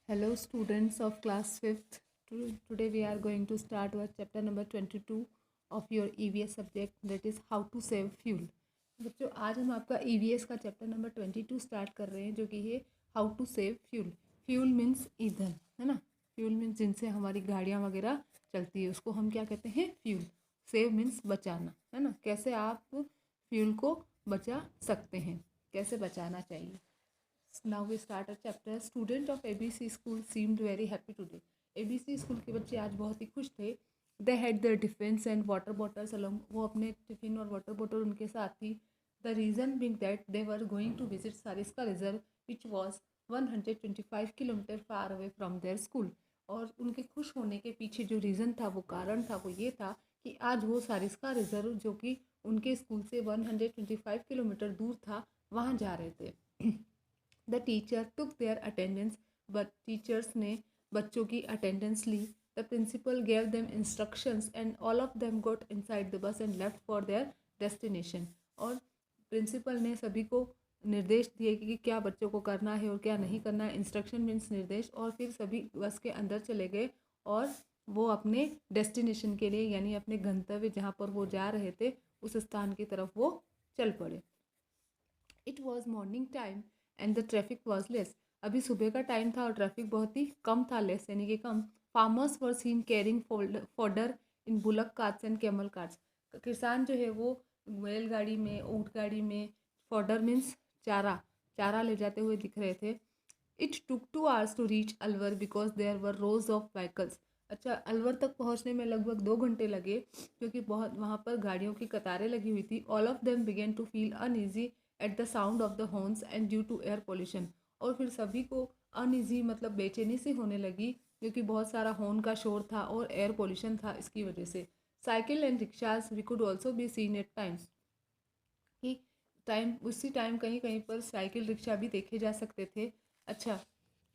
Hello, students of class 5th. Today we are going to start our chapter number 22 of your EVS subject, that is how to save fuel. बच्चों, आज हम आपका EVS का chapter number 22 start कर रहे हैं, जो कि है how to save fuel. Fuel means ईंधन, है ना. फ्यूल मीन्स जिनसे हमारी गाड़ियाँ वगैरह चलती है, उसको हम क्या कहते हैं, फ्यूल. सेव मीन्स बचाना, है ना. कैसे आप फ्यूल को बचा सकते हैं, कैसे बचाना चाहिए. Now we start a chapter. Student of ABC school seemed very happy today. ABC school के बच्चे आज बहुत ही खुश थे. They had their tiffins and water bottles along. वो अपने टिफिन और वाटर बोतल उनके साथ थी. The reason being that they were going to visit Sariska Reserve, which was 125 kilometre far away from their school. और उनके खुश होने के पीछे जो रीज़न था, वो कारण था, वो ये था कि आज वो सारिस्का रिजर्व, जो कि उनके स्कूल से 125 किलोमीटर दूर था, वहाँ जा रहे थे. The teacher took their attendance. But teachers ने बच्चों की अटेंडेंस ली. The principal gave them instructions and all of them got inside the bus and left for their destination. और प्रिंसिपल ने सभी को निर्देश दिए कि क्या बच्चों को करना है और क्या नहीं करना है. इंस्ट्रक्शन मीन्स निर्देश. और फिर सभी बस के अंदर चले गए और वो अपने डेस्टिनेशन के लिए, यानी अपने गंतव्य जहाँ पर वो जा रहे थे, उस स्थान की तरफ वो चल पड़े. It was morning time and the traffic was less. अभी सुबह का टाइम था और ट्रैफिक बहुत ही कम था, लेस यानी कि कम. Farmers were seen carrying fodder in bullock carts and camel carts. किसान जो है वो बैलगाड़ी में, ऊँट गाड़ी में, फॉडर मीन्स चारा, चारा ले जाते हुए दिख रहे थे. It took 2 hours to reach Alwar because there were rows of vehicles. अच्छा, अलवर तक पहुंचने में लगभग 2 घंटे लगे, क्योंकि बहुत वहाँ पर गाड़ियों की कतारें लगी हुई थी. All of them began to feel uneasy at the sound of the horns and due to air pollution. और फिर सभी को अनईजी मतलब बेचैनी सी होने लगी, क्योंकि बहुत सारा हॉर्न का शोर था और एयर पोल्यूशन था, इसकी वजह से. Cycle and rickshaws we could also be seen at times. कि उसी टाइम कहीं कहीं पर साइकिल रिक्शा भी देखे जा सकते थे. अच्छा,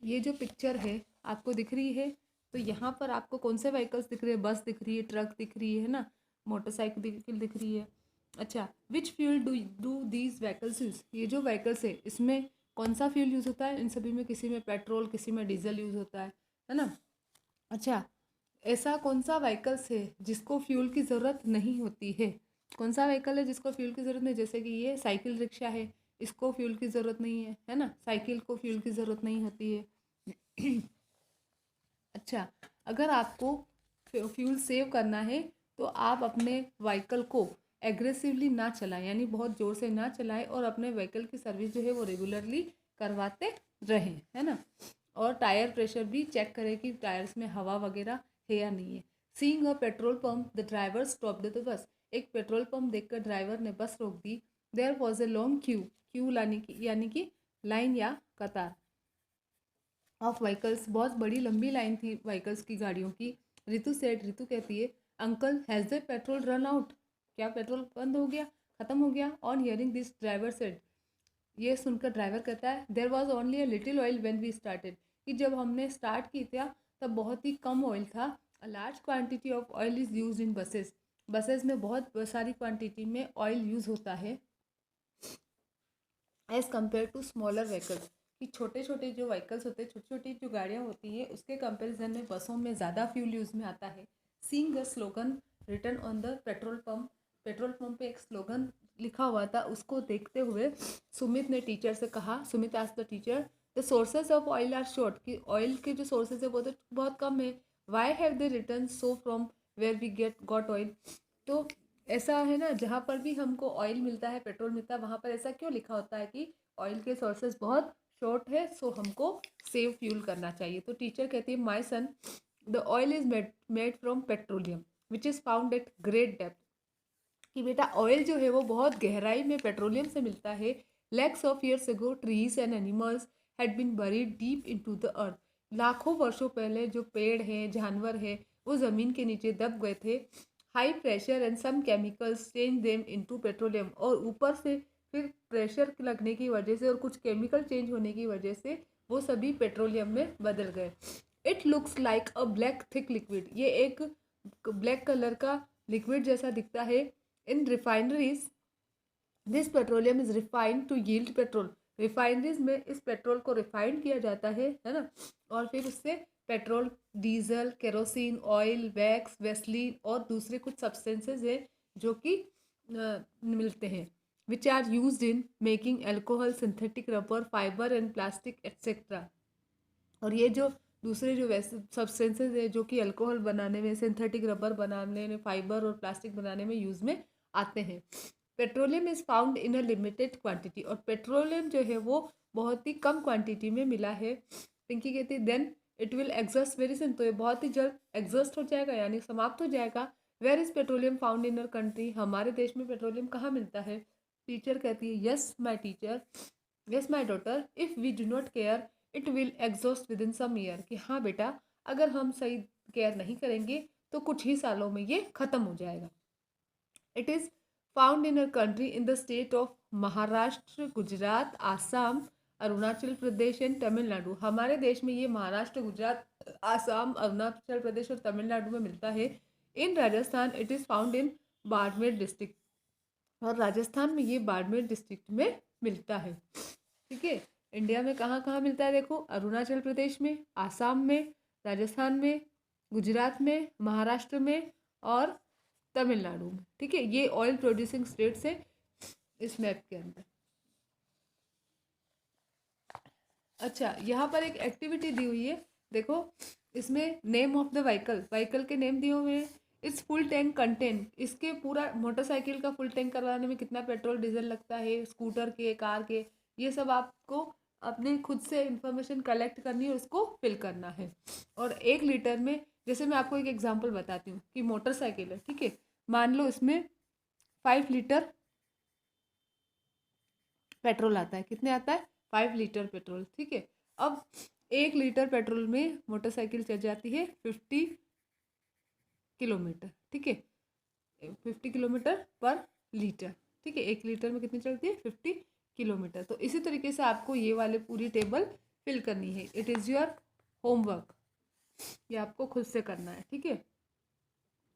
ये जो पिक्चर है आपको दिख रही है, तो यहाँ पर आपको कौन से व्हीकल्स दिख रहे हैं. बस दिख रही है, ट्रक दिख रही है ना, मोटरसाइकिल दिख रही है. अच्छा, which fuel do these vehicles use. ये जो व्हीकल्स है, इसमें कौन सा फ्यूल यूज़ होता है. इन सभी में किसी में पेट्रोल, किसी में डीजल यूज़ होता है ना. अच्छा, ऐसा कौन सा व्हीकल्स है जिसको फ्यूल की ज़रूरत नहीं होती है. कौन सा व्हीकल है जिसको फ्यूल की ज़रूरत नहीं. जैसे कि ये साइकिल रिक्शा है, इसको फ्यूल की ज़रूरत नहीं है ना. साइकिल को फ्यूल की ज़रूरत नहीं होती है. अच्छा, अगर आपको फ्यूल सेव करना है तो आप अपने व्हीकल को एग्रेसिवली ना चलाएं, यानी बहुत ज़ोर से ना चलाएं, और अपने व्हीकल की सर्विस जो है वो रेगुलरली करवाते रहें, है ना. और टायर प्रेशर भी चेक करें कि टायर्स में हवा वगैरह है या नहीं है. Seeing a petrol pump the driver stopped the bus. एक पेट्रोल पंप देखकर ड्राइवर ने बस रोक दी. There was a long queue यानी कि लाइन या कतार ऑफ व्हीकल्स. बहुत बड़ी लंबी लाइन थी व्हीकल्स की, गाड़ियों की. ऋतु कहती है, uncle has the petrol run out. क्या पेट्रोल बंद हो गया, ख़त्म हो गया. On hearing this driver said. ये सुनकर ड्राइवर कहता है, there was only a little oil when we started. कि जब हमने स्टार्ट की था तब बहुत ही कम ऑयल था. A large quantity of oil is use in buses. Buses में बहुत सारी क्वान्टिटी में ऑयल यूज़ होता है, as compare to smaller vehicles. कि छोटे छोटे जो व्हीकल्स होते हैं, छोटी छोटी जो गाड़ियाँ होती हैं, उसके कंपैरिजन में बसों में ज़्यादा फ्यूल यूज़ में आता है. Seeing the slogan written on the petrol pump. Petrol pump पे एक स्लोगन लिखा हुआ था, उसको देखते हुए सुमित ने टीचर से कहा. Sumit asked the teacher, the sources of oil are short. कि ऑयल के जो सोर्सेज है वो तो बहुत कम है. Why have they return so from where we got oil. तो ऐसा है ना, जहाँ पर भी हमको ऑयल मिलता है, पेट्रोल मिलता है, वहाँ पर ऐसा क्यों लिखा होता है कि ऑयल के सोर्सेज बहुत शॉर्ट है, सो हमको सेव फ्यूल करना चाहिए. तो टीचर कहती है, my son, the oil is made from petroleum which is found at great depth. कि बेटा ऑयल जो है वो बहुत गहराई में पेट्रोलियम से मिलता है. Lakhs of years ago trees and animals had been buried deep into the earth. लाखों वर्षों पहले जो पेड़ हैं, जानवर हैं, वो ज़मीन के नीचे दब गए थे. High pressure and some chemicals change them into petroleum. और ऊपर से फिर प्रेशर लगने की वजह से और कुछ केमिकल चेंज होने की वजह से वो सभी पेट्रोलियम में बदल गए. It looks like a black thick liquid. ये एक ब्लैक कलर का लिक्विड जैसा दिखता है. In refineries this petroleum is refined to yield petrol. Refineries में इस पेट्रोल को रिफाइंड किया जाता है ना, और फिर उससे petrol, diesel, kerosene, oil, wax, vaseline और दूसरे कुछ सब्सटेंसेस है जो कि मिलते हैं, which are used in making alcohol, synthetic rubber, fibre and plastic etcetera. और ये जो दूसरे जो वैसे सब्सटेंसेस है जो कि अल्कोहल बनाने में, सिंथेटिक रबर बनाने में, फाइबर और प्लास्टिक बनाने में यूज़ में आते हैं। Petroleum is found in a limited quantity, और पेट्रोलियम जो है वो बहुत ही कम क्वांटिटी में मिला है। पिंकी कहती है then it will exhaust very soon, तो ये बहुत ही जल्द एग्जॉस्ट हो जाएगा यानी समाप्त हो जाएगा। Where is petroleum found in our country, हमारे देश में पेट्रोलियम कहाँ मिलता है? टीचर कहती है yes my teacher, yes my daughter, if we do not care it will exhaust within some year, कि हाँ बेटा अगर हम सही केयर नहीं करेंगे तो कुछ ही सालों में ये ख़त्म हो जाएगा। It is found in a country in the state of Maharashtra, Gujarat, Assam, Arunachal Pradesh and Tamil Nadu. हमारे देश में ये महाराष्ट्र, गुजरात, आसाम, अरुणाचल प्रदेश और तमिलनाडु में मिलता है। In Rajasthan it is found in Barmer district, और राजस्थान में ये बाड़मेर डिस्ट्रिक्ट में मिलता है। ठीक है, इंडिया में कहाँ कहाँ मिलता है देखो, अरुणाचल प्रदेश में, आसाम में, राजस्थान में, गुजरात में, महाराष्ट्र में और तमिलनाडु में। ठीक है, ये ऑयल प्रोड्यूसिंग स्टेट्स है इस मैप के अंदर। अच्छा, यहाँ पर एक एक्टिविटी दी हुई है, देखो इसमें name of the vehicle, vehicle के नेम दिए हुए हैं। इट्स फुल टैंक कंटेंट, इसके पूरा मोटरसाइकिल का फुल टैंक करवाने में कितना पेट्रोल डीजल लगता है, स्कूटर के, कार के, ये सब आपको अपने खुद से इंफॉर्मेशन कलेक्ट करनी है, उसको फिल करना है। और 1 लीटर में, जैसे मैं आपको एक एग्जांपल बताती हूँ कि मोटरसाइकिल है, ठीक है, मान लो इसमें 5 लीटर पेट्रोल आता है, कितने आता है? 5 लीटर पेट्रोल। ठीक है, अब 1 लीटर पेट्रोल में मोटरसाइकिल चल जाती है 50 किलोमीटर। ठीक है, 50 किलोमीटर पर लीटर। ठीक है, 1 लीटर में कितनी चलती है? 50 किलोमीटर। तो इसी तरीके से आपको ये वाले पूरी टेबल फिल करनी है। इट इज़ योर होमवर्क, ये आपको खुद से करना है। ठीक है,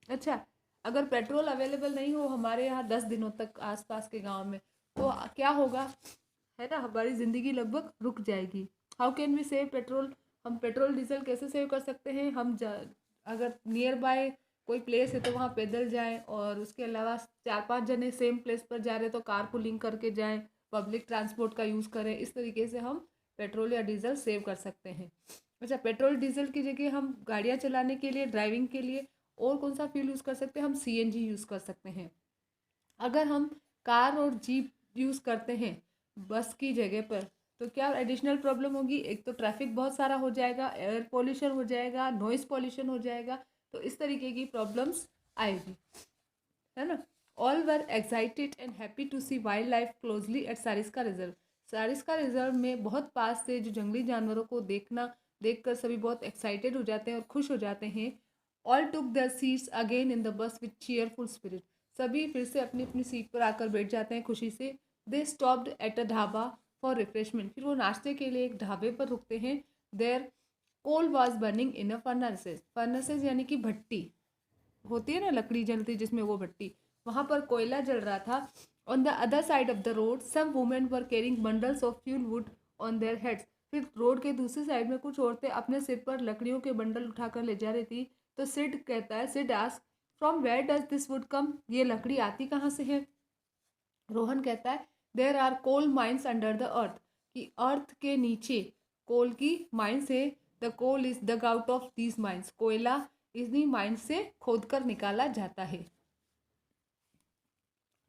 अच्छा, अगर पेट्रोल अवेलेबल नहीं हो हमारे यहाँ 10 दिनों तक आसपास के गांव में, तो क्या होगा, है ना, हमारी ज़िंदगी लगभग रुक जाएगी। How can we save petrol, हम पेट्रोल डीजल कैसे सेव कर सकते हैं? हम अगर नियर बाय कोई प्लेस है तो वहाँ पैदल जाएं, और उसके अलावा 4-5 जने सेम प्लेस पर जा रहे हैं तो कार पुलिंग करके जाएं, पब्लिक ट्रांसपोर्ट का यूज़ करें। इस तरीके से हम पेट्रोल या डीजल सेव कर सकते हैं। अच्छा, पेट्रोल डीजल की जगह हम गाड़ियाँ चलाने के लिए, ड्राइविंग के लिए और कौन सा फ्यूल यूज़ कर सकते हैं? हम सीएनजी यूज़ कर सकते हैं। अगर हम कार और जीप यूज़ करते हैं बस की जगह पर, तो क्या एडिशनल प्रॉब्लम होगी? एक तो ट्रैफिक बहुत सारा हो जाएगा, एयर पोल्यूशन हो जाएगा, नॉइस पोल्यूशन हो जाएगा, तो इस तरीके की प्रॉब्लम्स आएगी, है ना। All were excited and happy to see wild life closely at Sariska reserve. Sariska reserve में बहुत पास से जो जंगली जानवरों को देखकर सभी बहुत एक्साइटेड हो जाते हैं और खुश हो जाते हैं। All took there seats again in the bus with cheerful spirit. सभी फिर से अपनी अपनी सीट पर आकर बैठ जाते हैं खुशी से। They stopped at a dhaba for refreshment. फिर वो नाश्ते के लिए एक ढाबे पर रुकते हैं। There coal was burning in a furnaces. Furnaces यानी कि भट्टी होती है ना, लकड़ी जलती जिसमें, वो भट्टी, वहाँ पर कोयला जल रहा था। On the other side of the road some women were carrying bundles of fuel wood on their heads. फिर रोड के दूसरी साइड में कुछ औरतें अपने सिर पर लकड़ियों के बंडल उठाकर ले जा रही थी। तो सिड कहता है, Sid ask from where does this wood come, ये लकड़ी आती कहाँ से है? रोहन कहता है there are coal mines under the earth, कि अर्थ के नीचे कोल की माइंस है। The coal is dug out of these mines, कोयला इन्हीं माइंस से खोदकर निकाला जाता है।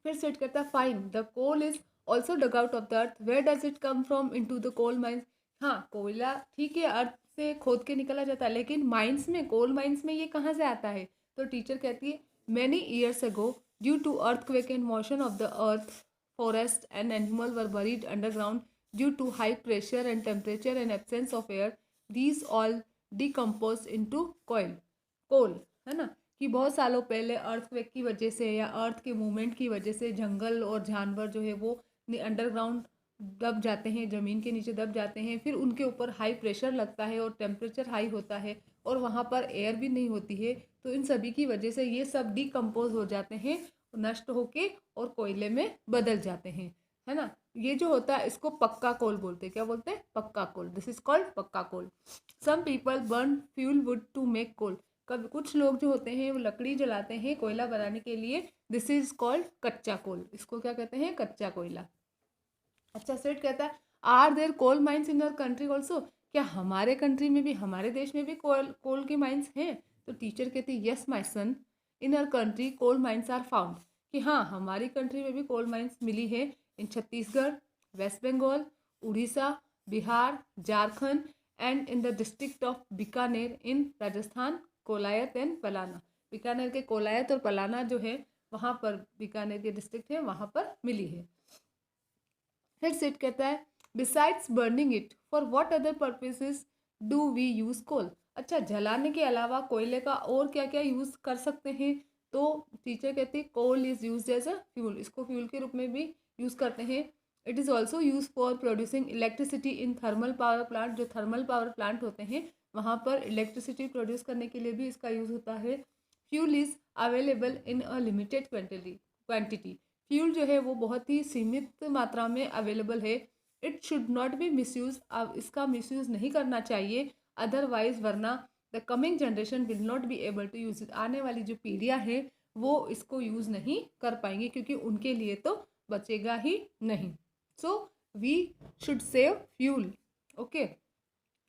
फिर सेट करता है fine the coal is also dug out of the earth, where does it come from into the coal mines. हाँ, कोयला ठीक है अर्थ से खोद के निकाला जाता है, लेकिन माइंस में, कोल माइंस में ये कहाँ से आता है? तो टीचर कहती है many years ago due to earthquake and motion of the earth, forest and animal were buried underground due to high pressure and temperature and absence of air. These all decomposed into coal, है ना, कि बहुत सालों पहले earthquake की वजह से या अर्थ के मूवमेंट की वजह से जंगल और जानवर जो है वो अंडरग्राउंड दब जाते हैं, ज़मीन के नीचे दब जाते हैं। फिर उनके ऊपर हाई प्रेशर लगता है और टेम्परेचर हाई होता है और वहाँ पर एयर भी नहीं होती है। तो इन सभी की वजह से ये सब डिकम्पोज हो जाते हैं, नष्ट होके और कोयले में बदल जाते हैं, है ना। ये जो होता है इसको पक्का कोल बोलते हैं। क्या बोलते हैं? पक्का कोल। This is called pakka coal. Some people burn fuel wood to make coal. कभी कुछ लोग जो होते हैं वो लकड़ी जलाते हैं कोयला बनाने के लिए। दिस इज कॉल्ड कच्चा कोल। इसको क्या कहते हैं? कच्चा कोयला। अच्छा, सेठ कहता है are there coal mines in our country also. क्या हमारे कंट्री में भी, हमारे देश में भी कोल के माइंस हैं? तो टीचर कहती है yes my son, in our country coal mines are found. कि हाँ, हमारी कंट्री में भी कोल माइंस मिली है in Chhattisgarh, West Bengal, Orissa, Bihar, Jharkhand and in the district of Bikaner in Rajasthan, Kolayat and Palana. Bikaner के कोलायत और पलाना जो है वहाँ पर, बीकानेर के डिस्ट्रिक्ट है वहाँ पर मिली है। फिर सेठ कहता है besides burning it for what other purposes do we use coal. अच्छा, जलाने के अलावा कोयले का और क्या क्या यूज़ कर सकते हैं? तो टीचर कहती है coal is use as a fuel. इसको फ्यूल के रूप में भी यूज़ करते हैं। It is also use for producing electricity in thermal power plant. जो थर्मल पावर प्लांट होते हैं वहाँ पर इलेक्ट्रिसिटी प्रोड्यूस करने के लिए भी इसका यूज़ होता है। Fuel is available in a limited quantity. Fuel जो है वो बहुत ही सीमित मात्रा में अवेलेबल है। It should not be misuse. अब इसका मिसयूज नहीं करना चाहिए, अदरवाइज वरना the coming generation will not be able to use it. आने वाली जो पीढ़ियाँ हैं वो इसको यूज़ नहीं कर पाएंगी क्योंकि उनके लिए तो बचेगा ही नहीं। So we should save fuel. Okay,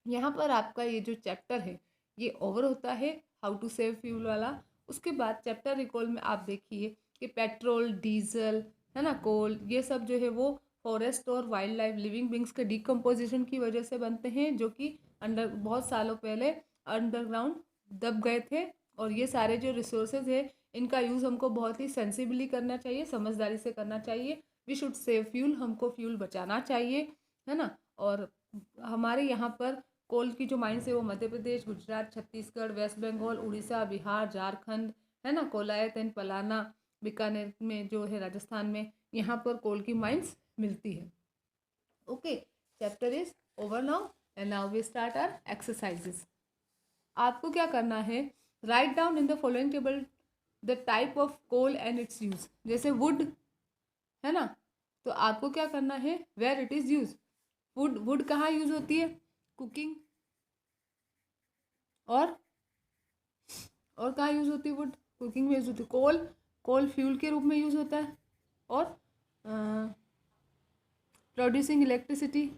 यहाँ पर आपका ये जो चैप्टर है ये ओवर होता है, हाउ टू सेव फ्यूल वाला। उसके बाद चैप्टर रिकॉल में आप देखिए कि पेट्रोल, डीजल, है ना, कोल, ये सब जो है वो फॉरेस्ट और वाइल्ड लाइफ लिविंग बींग्स के डिकम्पोजिशन की वजह से बनते हैं, जो कि बहुत सालों पहले अंडरग्राउंड दब गए थे। और ये सारे जो रिसोर्सेज है इनका यूज़ हमको बहुत ही सेंसिबली करना चाहिए, समझदारी से करना चाहिए। वी शुड सेव फ्यूल, हमको फ्यूल बचाना चाहिए, है ना। और हमारे यहाँ पर कोल की जो माइंस है वो मध्य प्रदेश, गुजरात, छत्तीसगढ़, वेस्ट बंगाल, उड़ीसा, बिहार, झारखंड, है ना, कोलायत एंड पलाना, बीकानेर में जो है राजस्थान में, यहाँ पर कोल की माइंस मिलती है। Okay, chapter is over now and now we start our exercises. आपको क्या करना है? Write down in the following table the type of coal and its use. जैसे वुड है ना, तो आपको क्या करना है? Where it is use. Wood कहाँ यूज होती है? कुकिंग। और कहाँ यूज होती है? वुड कुकिंग में यूज होती है। कोल फ्यूल के रूप में यूज होता है। और प्रोड्यूसिंग इलेक्ट्रिसिटी।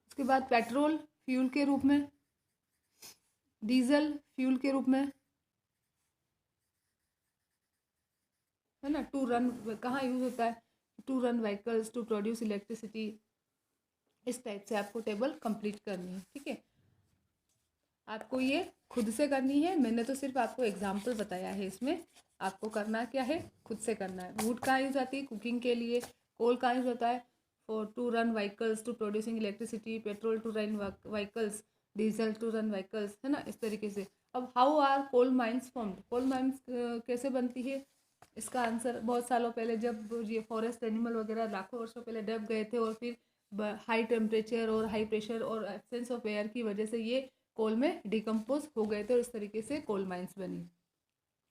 उसके बाद पेट्रोल फ्यूल के रूप में, डीजल फ्यूल के रूप में, है ना। टू रन कहाँ यूज होता है? To run vehicles, to produce electricity. इस टाइप से आपको टेबल कंप्लीट करनी है, ठीक है। आपको ये खुद से करनी है, मैंने तो सिर्फ आपको एग्जाम्पल बताया है। इसमें आपको करना क्या है? खुद से करना है। वुड कहाँ यूज आती है? कुकिंग के लिए। कोल कहाँ यूज होता है? For to run vehicles, to producing electricity. Petrol to run vehicles, diesel to run vehicles, है ना, इस तरीके से। अब how are coal mines formed? Coal mines कैसे बनती है? इसका आंसर बहुत सालों पहले, जब ये फॉरेस्ट एनिमल वगैरह लाखों वर्षों पहले दब गए थे और फिर हाई टेम्परेचर और हाई प्रेशर और एब्सेंस ऑफ एयर की वजह से ये कोल में डिकम्पोज हो गए थे और इस तरीके से कोल माइंस बनी।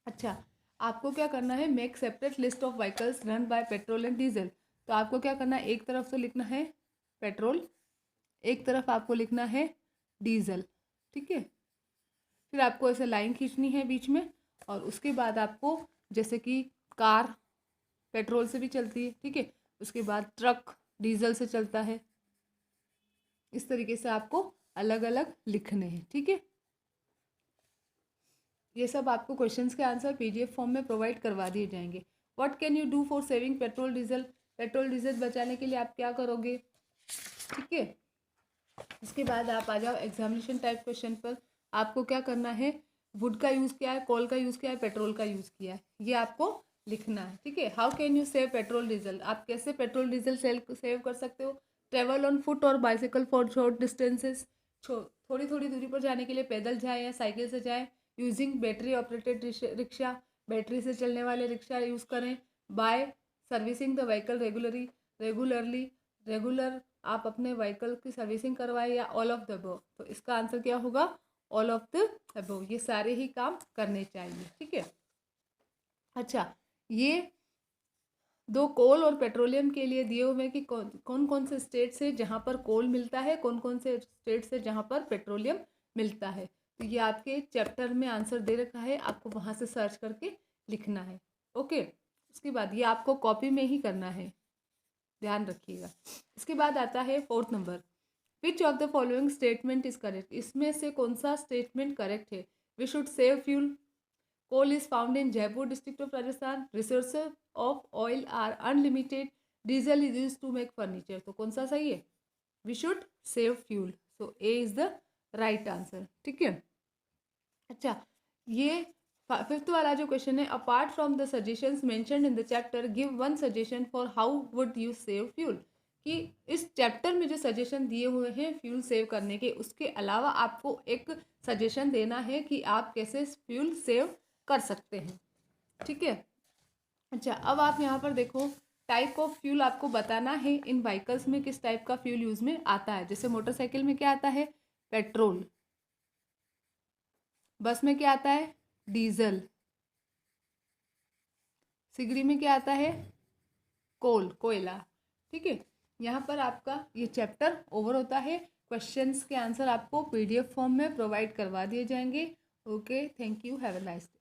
अच्छा, आपको क्या करना है? Make separate list of vehicles run by petrol and diesel. तो आपको क्या करना है? एक तरफ तो लिखना है पेट्रोल, एक तरफ आपको लिखना है डीजल, ठीक है। फिर आपको ऐसे लाइन खींचनी है बीच में, और उसके बाद आपको, जैसे कि कार पेट्रोल से भी चलती है, ठीक है, उसके बाद ट्रक डीजल से चलता है। इस तरीके से आपको अलग अलग लिखने हैं, ठीक है। ये सब आपको क्वेश्चंस के आंसर पीडीएफ फॉर्म में प्रोवाइड करवा दिए जाएंगे। What can you do for saving petrol diesel? Petrol diesel बचाने के लिए आप क्या करोगे, ठीक है। इसके बाद आप आ जाओ एग्जामिनेशन टाइप क्वेश्चन पर। आपको क्या करना है? वुड का यूज़ किया है, कोल का यूज़ किया है, पेट्रोल का यूज़ किया है, ये आपको लिखना है, ठीक है। How can you save petrol diesel? आप कैसे पेट्रोल डीजल सेव कर सकते हो? ट्रेवल ऑन फुट और बाइसिकल फॉर शॉर्ट डिस्टेंसेस। थोड़ी थोड़ी दूरी पर जाने के लिए पैदल जाएँ या साइकिल से जाएँ। Using battery operated rickshaw, battery से चलने वाले रिक्शा यूज़ करें। By servicing the vehicle regular आप अपने व्हीकल की सर्विसिंग करवाएं, या ऑल ऑफ द अबव। तो इसका आंसर क्या होगा? ऑल ऑफ द अबव, ये सारे ही काम करने चाहिए, ठीक है। अच्छा, ये दो कोल और पेट्रोलियम के लिए दिए हुए हैं कि कौन कौन से स्टेट से जहाँ पर कोल मिलता है, कौन कौन से स्टेट से जहाँ पर पेट्रोलियम मिलता है। तो ये आपके चैप्टर में आंसर दे रखा है, आपको वहाँ से सर्च करके लिखना है, ओके। उसके बाद ये आपको कॉपी में ही करना है, ध्यान रखिएगा। इसके बाद आता है 4th number, which of the following statement is correct. इसमें से कौन सा स्टेटमेंट करेक्ट है। We should save fuel, coal is found in Jaipur district of Rajasthan, resources of oil are unlimited, diesel is used to make furniture। तो कौन सा सही है, we should save fuel, so A is the right answer, ठीक है। अच्छा, ये 5th वाला जो क्वेश्चन है, apart from the suggestions mentioned in the chapter give one suggestion for how would you save fuel. कि इस चैप्टर में जो सजेशन दिए हुए हैं फ्यूल सेव करने के, उसके अलावा आपको एक सजेशन देना है कि आप कैसे फ्यूल सेव कर सकते हैं, ठीक है। अच्छा, अब आप यहाँ पर देखो, टाइप ऑफ फ्यूल आपको बताना है इन व्हीकल्स में किस टाइप का फ्यूल यूज में आता है। जैसे मोटरसाइकिल में क्या आता है, पेट्रोल, बस में क्या आता है, डीजल, सिगड़ी में क्या आता है, कोल, कोयला, ठीक है। यहाँ पर आपका ये चैप्टर ओवर होता है। क्वेश्चंस के आंसर आपको PDF फॉर्म में प्रोवाइड करवा दिए जाएंगे। Okay, thank you, have a nice day.